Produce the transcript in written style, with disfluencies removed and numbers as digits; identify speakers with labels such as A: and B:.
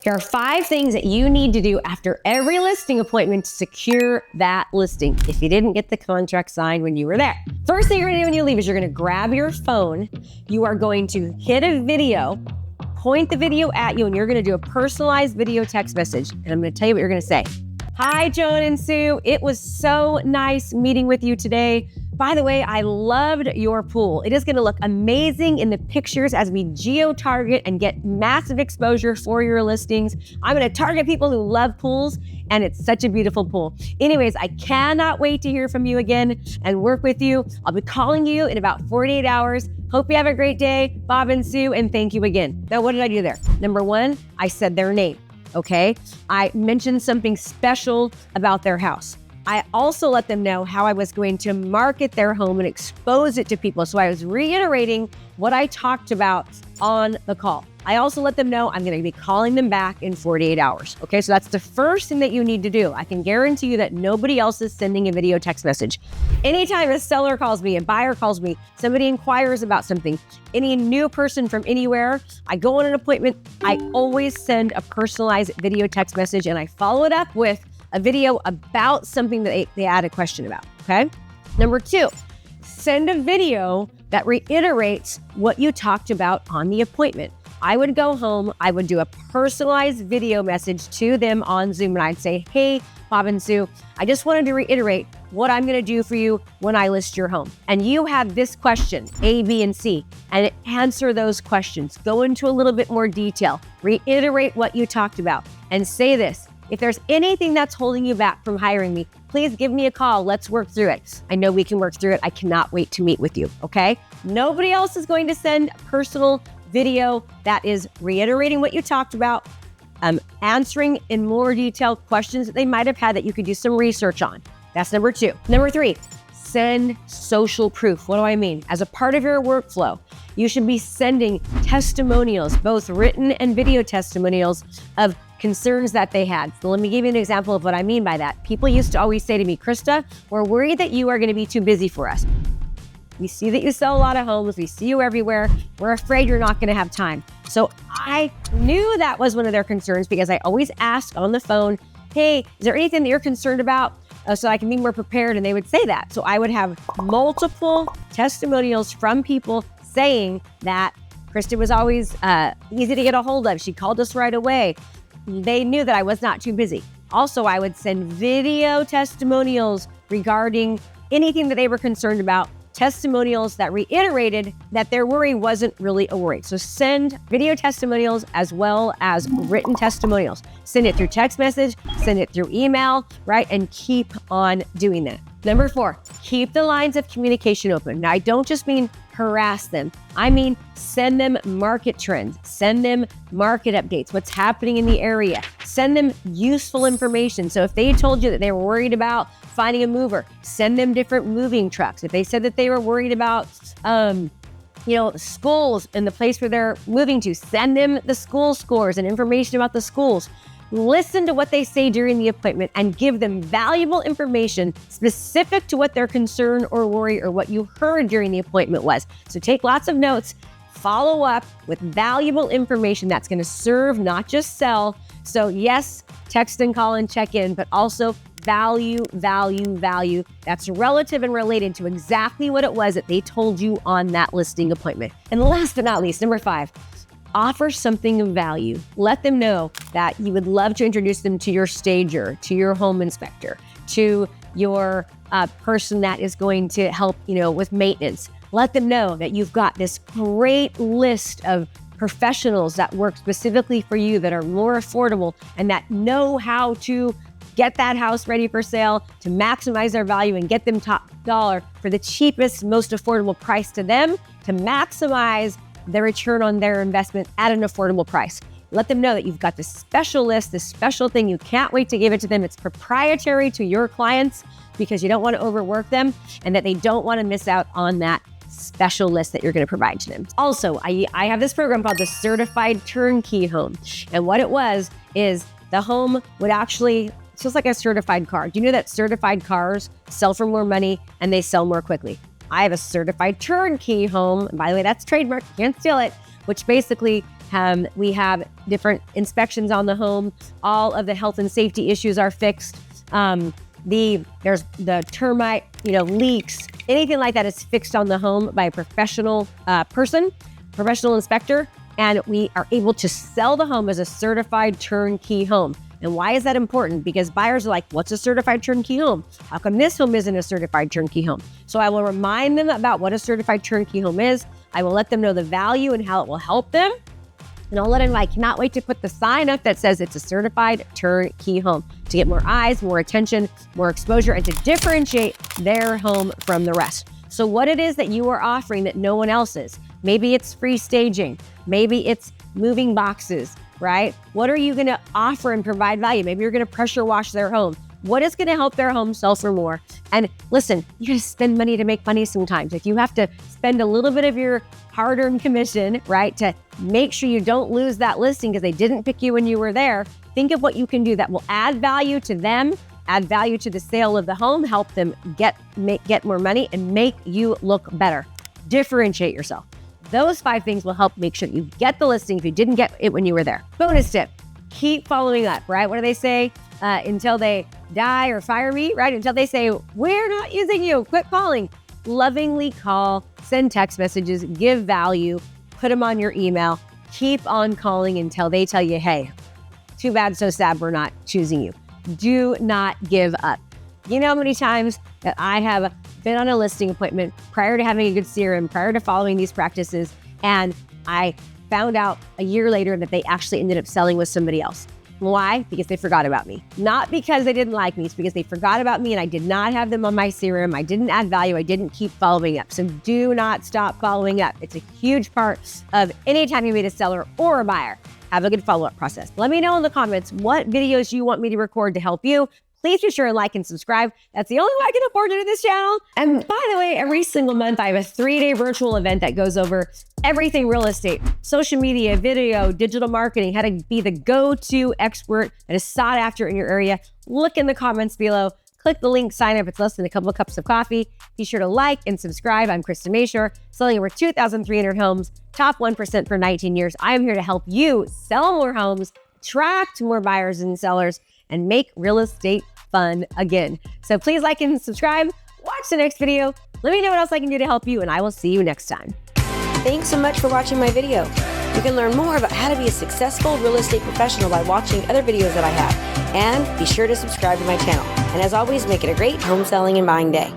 A: Here are 5 things that you need to do after every listing appointment to secure that listing if you didn't get the contract signed when you were there. First thing you're gonna do when you leave is you're gonna grab your phone. You are going to hit a video, point the video at you, and you're gonna do a personalized video text message. And I'm gonna tell you what you're gonna say. Hi, Joan and Sue. It was so nice meeting with you today. By the way, I loved your pool. It is gonna look amazing in the pictures as we geo-target and get massive exposure for your listings. I'm gonna target people who love pools, and it's such a beautiful pool. Anyways, I cannot wait to hear from you again and work with you. I'll be calling you in about 48 hours. Hope you have a great day, Bob and Sue, and thank you again. Now, what did I do there? Number 1, I said their name, okay? I mentioned something special about their house. I also let them know how I was going to market their home and expose it to people. So I was reiterating what I talked about on the call. I also let them know I'm going to be calling them back in 48 hours. Okay, so that's the first thing that you need to do. I can guarantee you that nobody else is sending a video text message. Anytime a seller calls me, a buyer calls me, somebody inquires about something, any new person from anywhere, I go on an appointment, I always send a personalized video text message and I follow it up with a video about something that they had a question about, okay? Number 2, send a video that reiterates what you talked about on the appointment. I would go home, I would do a personalized video message to them on Zoom, and I'd say, hey, Bob and Sue, I just wanted to reiterate what I'm gonna do for you when I list your home. And you have this question, A, B, and C, and answer those questions. Go into a little bit more detail, reiterate what you talked about, and say this. If there's anything that's holding you back from hiring me, please give me a call. Let's work through it. I know we can work through it. I cannot wait to meet with you, okay? Nobody else is going to send a personal video that is reiterating what you talked about, answering in more detail questions that they might have had that you could do some research on. That's number 2. Number 3, send social proof. What do I mean? As a part of your workflow, you should be sending testimonials, both written and video testimonials of concerns that they had. So let me give you an example of what I mean by that. People used to always say to me, Krista, we're worried that you are going to be too busy for us. We see that you sell a lot of homes. We see you everywhere. We're afraid you're not going to have time. So I knew that was one of their concerns because I always asked on the phone, hey, is there anything that you're concerned about so I can be more prepared? And they would say that. So I would have multiple testimonials from people saying that Krista was always easy to get a hold of. She called us right away. They knew that I was not too busy. Also, I would send video testimonials regarding anything that they were concerned about, testimonials that reiterated that their worry wasn't really a worry. So send video testimonials as well as written testimonials. Send it through text message, send it through email, right? And keep on doing that. Number 4, keep the lines of communication open. Now, I don't just mean harass them. I mean, send them market trends, send them market updates, what's happening in the area, send them useful information. So if they told you that they were worried about finding a mover, send them different moving trucks. If they said that they were worried about, schools in the place where they're moving to, send them the school scores and information about the schools. Listen to what they say during the appointment and give them valuable information specific to what their concern or worry or what you heard during the appointment was. So take lots of notes, follow up with valuable information that's going to serve, not just sell. So yes, text and call and check in, but also value that's relative and related to exactly what it was that they told you on that listing appointment. And last but not least, number 5, offer something of value. Let them know that you would love to introduce them to your stager, to your home inspector, to your person that is going to help, with maintenance. Let them know that you've got this great list of professionals that work specifically for you that are more affordable and that know how to get that house ready for sale, to maximize their value and get them top dollar for the cheapest, most affordable price to them, to maximize the return on their investment at an affordable price. Let them know that you've got this special list, this special thing. You can't wait to give it to them. It's proprietary to your clients because you don't want to overwork them and that they don't want to miss out on that special list that you're going to provide to them. Also, I have this program called the Certified Turnkey Home. And what it was is the home would actually, it's just like a certified car. Do you know that certified cars sell for more money and they sell more quickly? I have a certified turnkey home. And by the way, that's trademark. You can't steal it. Which basically We have different inspections on the home. All of the health and safety issues are fixed. There's the termite, leaks, anything like that is fixed on the home by a professional professional inspector. And we are able to sell the home as a certified turnkey home. And why is that important? Because buyers are like, what's a certified turnkey home? How come this home isn't a certified turnkey home? So I will remind them about what a certified turnkey home is. I will let them know the value and how it will help them. And I'll let them know I cannot wait to put the sign up that says it's a certified turnkey home to get more eyes, more attention, more exposure, and to differentiate their home from the rest. So what it is that you are offering that no one else is. Maybe it's free staging. Maybe it's moving boxes, right? What are you going to offer and provide value? Maybe you're going to pressure wash their home. What is going to help their home sell for more? And listen, you got to spend money to make money sometimes. If you have to spend a little bit of your hard-earned commission, right, to make sure you don't lose that listing because they didn't pick you when you were there, think of what you can do that will add value to them, add value to the sale of the home, help them get more money, and make you look better. Differentiate yourself. Those 5 things will help make sure you get the listing if you didn't get it when you were there. Bonus tip, keep following up, right? What do they say? Until they die or fire me, right? Until they say, we're not using you, quit calling. Lovingly call, send text messages, give value, put them on your email. Keep on calling until they tell you, hey, too bad, so sad, we're not choosing you. Do not give up. You know how many times that I have been on a listing appointment prior to having a good CRM, prior to following these practices, and I found out a year later that they actually ended up selling with somebody else. Why? Because they forgot about me. Not because they didn't like me, it's because they forgot about me and I did not have them on my CRM. I didn't add value. I didn't keep following up. So do not stop following up. It's a huge part of any time you meet a seller or a buyer. Have a good follow-up process. Let me know in the comments what videos you want me to record to help you. Please be sure to like and subscribe. That's the only way I can afford to do this channel. And by the way, every single month I have a 3-day virtual event that goes over everything real estate, social media, video, digital marketing, how to be the go-to expert that is sought after in your area. Look in the comments below. Click the link, sign up. It's less than a couple of cups of coffee. Be sure to like and subscribe. I'm Krista Mashore, selling over 2,300 homes, top 1% for 19 years. I am here to help you sell more homes, attract more buyers and sellers, and make real estate fun again. So please like and subscribe. Watch the next video. Let me know what else I can do to help you, and I will see you next time. Thanks so much for watching my video. You can learn more about how to be a successful real estate professional by watching other videos that I have. And be sure to subscribe to my channel. And as always, make it a great home selling and buying day.